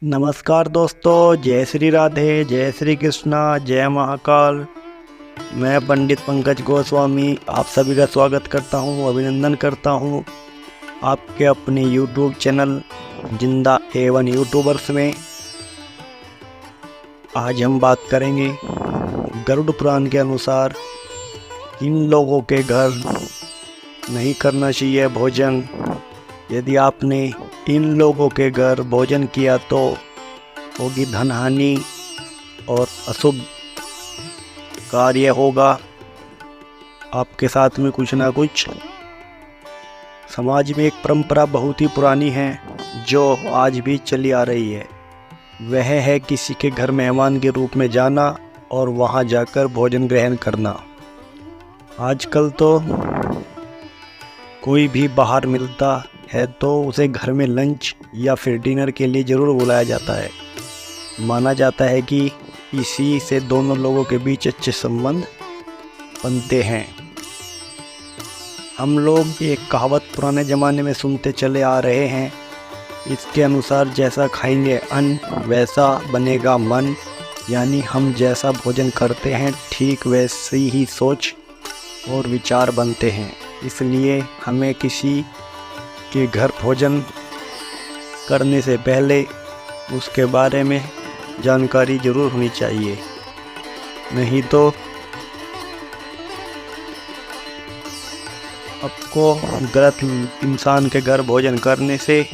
नमस्कार दोस्तों, जय श्री राधे, जय श्री कृष्णा, जय महाकाल। मैं पंडित पंकज गोस्वामी आप सभी का स्वागत करता हूं, अभिनंदन करता हूं आपके अपने YouTube चैनल जिंदा A1 यूट्यूबर्स में। आज हम बात करेंगे गरुड़ पुराण के अनुसार इन लोगों के घर नहीं करना चाहिए भोजन। यदि आपने इन लोगों के घर भोजन किया तो होगी धन हानि और अशुभ कार्य होगा आपके साथ में। कुछ ना कुछ समाज में एक परंपरा बहुत ही पुरानी है जो आज भी चली आ रही है। वह है किसी के घर मेहमान के रूप में जाना और वहां जाकर भोजन ग्रहण करना। आजकल तो कोई भी बाहर मिलता है तो उसे घर में लंच या फिर डिनर के लिए ज़रूर बुलाया जाता है। माना जाता है कि इसी से दोनों लोगों के बीच अच्छे संबंध बनते हैं। हम लोग एक कहावत पुराने ज़माने में सुनते चले आ रहे हैं। इसके अनुसार जैसा खाएंगे अन्न वैसा बनेगा मन, यानी हम जैसा भोजन करते हैं ठीक वैसी ही सोच और विचार बनते हैं। इसलिए हमें किसी के घर भोजन करने से पहले उसके बारे में जानकारी ज़रूर होनी चाहिए, नहीं तो आपको गलत इंसान के घर भोजन करने से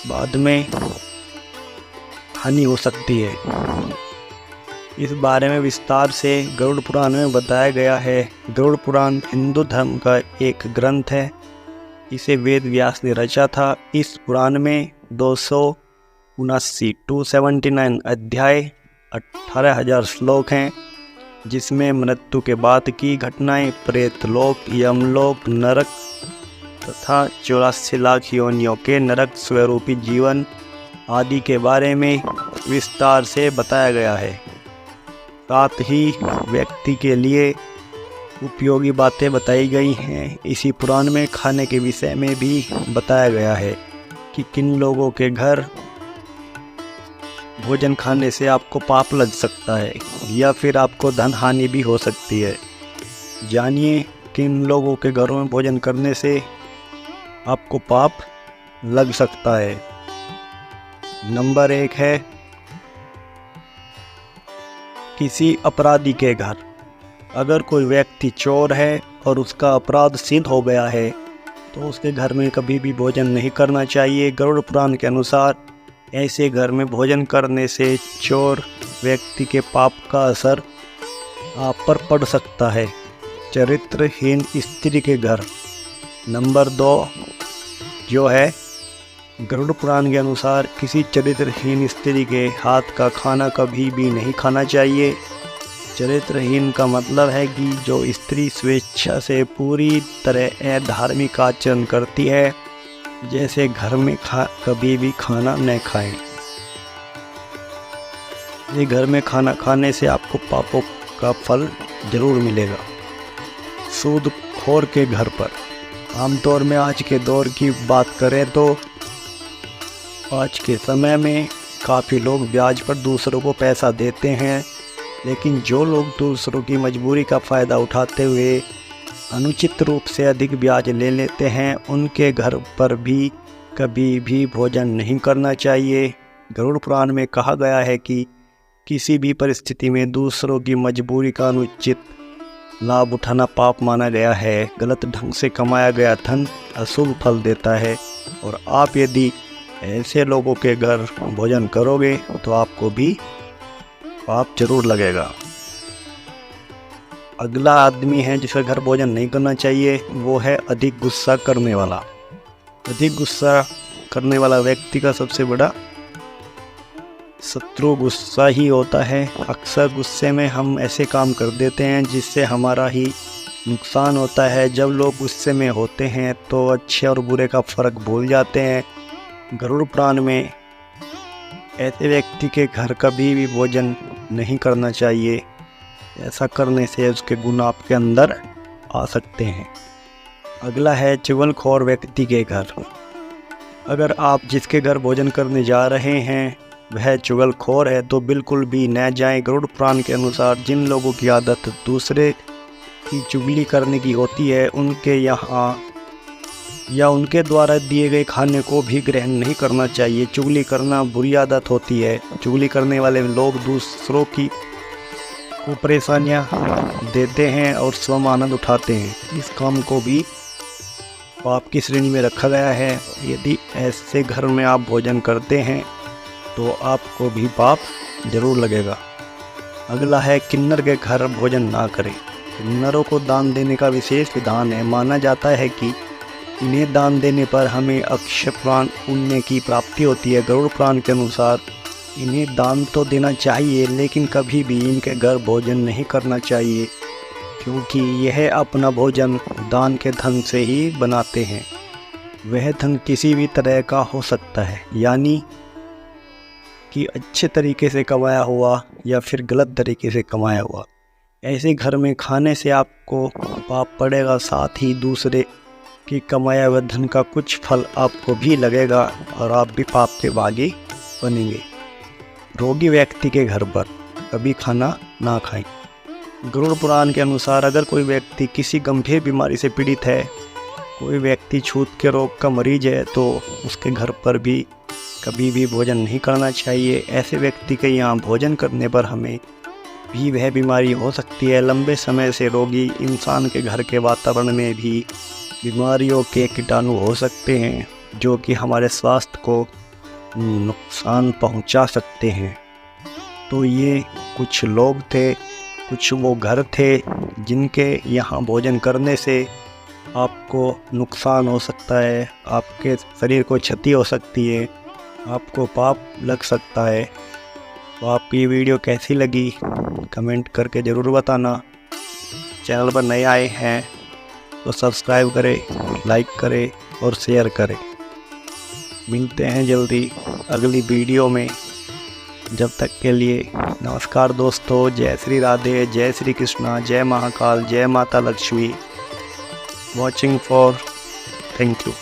बाद में हानि हो सकती है। इस बारे में विस्तार से गरुड़ पुराण में बताया गया है। गरुड़ पुराण हिंदू धर्म का एक ग्रंथ है। इसे वेद व्यास ने रचा था। इस पुराण में 279 अध्याय 18,000 श्लोक हैं, जिसमें मृत्यु के बाद की घटनाएं, प्रेतलोक, यमलोक, नरक तथा 84 लाख योनियों के नरक स्वरूपी जीवन आदि के बारे में विस्तार से बताया गया है। साथ ही व्यक्ति के लिए उपयोगी बातें बताई गई हैं। इसी पुराण में खाने के विषय में भी बताया गया है कि किन लोगों के घर भोजन खाने से आपको पाप लग सकता है या फिर आपको धन हानि भी हो सकती है। जानिए किन लोगों के घरों में भोजन करने से आपको पाप लग सकता है। नंबर 1 है किसी अपराधी के घर। अगर कोई व्यक्ति चोर है और उसका अपराध सिद्ध हो गया है तो उसके घर में कभी भी भोजन नहीं करना चाहिए। गरुड़ पुराण के अनुसार ऐसे घर में भोजन करने से चोर व्यक्ति के पाप का असर आप पर पड़ सकता है। चरित्रहीन स्त्री के घर। नंबर 2 जो है गरुड़ पुराण के अनुसार किसी चरित्रहीन स्त्री के हाथ का खाना कभी भी नहीं खाना चाहिए। चरित्रहीन का मतलब है कि जो स्त्री स्वेच्छा से पूरी तरह अधार्मिक आचरण करती है, जैसे घर में कभी भी खाना न खाएं। ये घर में खाना खाने से आपको पापों का फल जरूर मिलेगा। सूदखोर के घर पर। आमतौर में आज के दौर की बात करें तो आज के समय में काफ़ी लोग ब्याज पर दूसरों को पैसा देते हैं, लेकिन जो लोग दूसरों की मजबूरी का फ़ायदा उठाते हुए अनुचित रूप से अधिक ब्याज ले लेते हैं, उनके घर पर भी कभी भी भोजन नहीं करना चाहिए। गरुड़ पुराण में कहा गया है कि किसी भी परिस्थिति में दूसरों की मजबूरी का अनुचित लाभ उठाना पाप माना गया है। गलत ढंग से कमाया गया धन अशुभ फल देता है और आप यदि ऐसे लोगों के घर भोजन करोगे तो आपको भी पाप जरूर लगेगा। अगला आदमी है जिसका घर भोजन नहीं करना चाहिए, वो है अधिक गुस्सा करने वाला। अधिक गुस्सा करने वाला व्यक्ति का सबसे बड़ा शत्रु गुस्सा ही होता है। अक्सर गुस्से में हम ऐसे काम कर देते हैं जिससे हमारा ही नुकसान होता है। जब लोग गुस्से में होते हैं तो अच्छे और बुरे का फ़र्क भूल जाते हैं। गरुड़ पुराण में ऐसे व्यक्ति के घर कभी भी भोजन नहीं करना चाहिए। ऐसा करने से उसके गुण आपके अंदर आ सकते हैं। अगला है चुगलखोर व्यक्ति के घर। अगर आप जिसके घर भोजन करने जा रहे हैं वह चुगलखोर है तो बिल्कुल भी न जाएं। गरुड़ पुराण के अनुसार जिन लोगों की आदत दूसरे की चुगली करने की होती है उनके यहाँ या उनके द्वारा दिए गए खाने को भी ग्रहण नहीं करना चाहिए। चुगली करना बुरी आदत होती है। चुगली करने वाले लोग दूसरों की को परेशानियाँ देते हैं और स्वयं आनंद उठाते हैं। इस काम को भी पाप की श्रेणी में रखा गया है। यदि ऐसे घर में आप भोजन करते हैं तो आपको भी पाप जरूर लगेगा। अगला है किन्नर के घर भोजन ना करें। किन्नरों को दान देने का विशेष विधान है। माना जाता है कि इन्हें दान देने पर हमें अक्षय पुराण पुण्य की प्राप्ति होती है। गरुड़ पुराण के अनुसार इन्हें दान तो देना चाहिए लेकिन कभी भी इनके घर भोजन नहीं करना चाहिए, क्योंकि यह अपना भोजन दान के धन से ही बनाते हैं। वह धन किसी भी तरह का हो सकता है, यानी कि अच्छे तरीके से कमाया हुआ या फिर गलत तरीके से कमाया हुआ। ऐसे घर में खाने से आपको पाप पड़ेगा, साथ ही दूसरे की कमाया हुआ धन का कुछ फल आपको भी लगेगा और आप भी पाप के भागी बनेंगे। रोगी व्यक्ति के घर पर कभी खाना ना खाएं। गरुड़ पुराण के अनुसार अगर कोई व्यक्ति किसी गंभीर बीमारी से पीड़ित है, कोई व्यक्ति छूत के रोग का मरीज है, तो उसके घर पर भी कभी भी भोजन नहीं करना चाहिए। ऐसे व्यक्ति के यहाँ भोजन करने पर हमें भी वह बीमारी हो सकती है। लंबे समय से रोगी इंसान के घर के वातावरण में भी बीमारियों के कीटाणु हो सकते हैं जो कि हमारे स्वास्थ्य को नुकसान पहुंचा सकते हैं। तो ये कुछ लोग थे, कुछ वो घर थे जिनके यहाँ भोजन करने से आपको नुकसान हो सकता है, आपके शरीर को क्षति हो सकती है, आपको पाप लग सकता है। तो आपको ये वीडियो कैसी लगी कमेंट करके ज़रूर बताना। चैनल पर नए आए हैं तो सब्सक्राइब करें, लाइक करें और शेयर करें। मिलते हैं जल्दी अगली वीडियो में। जब तक के लिए नमस्कार दोस्तों। जय श्री राधे, जय श्री कृष्णा, जय महाकाल, जय माता Lakshmi. Watching for, thank you.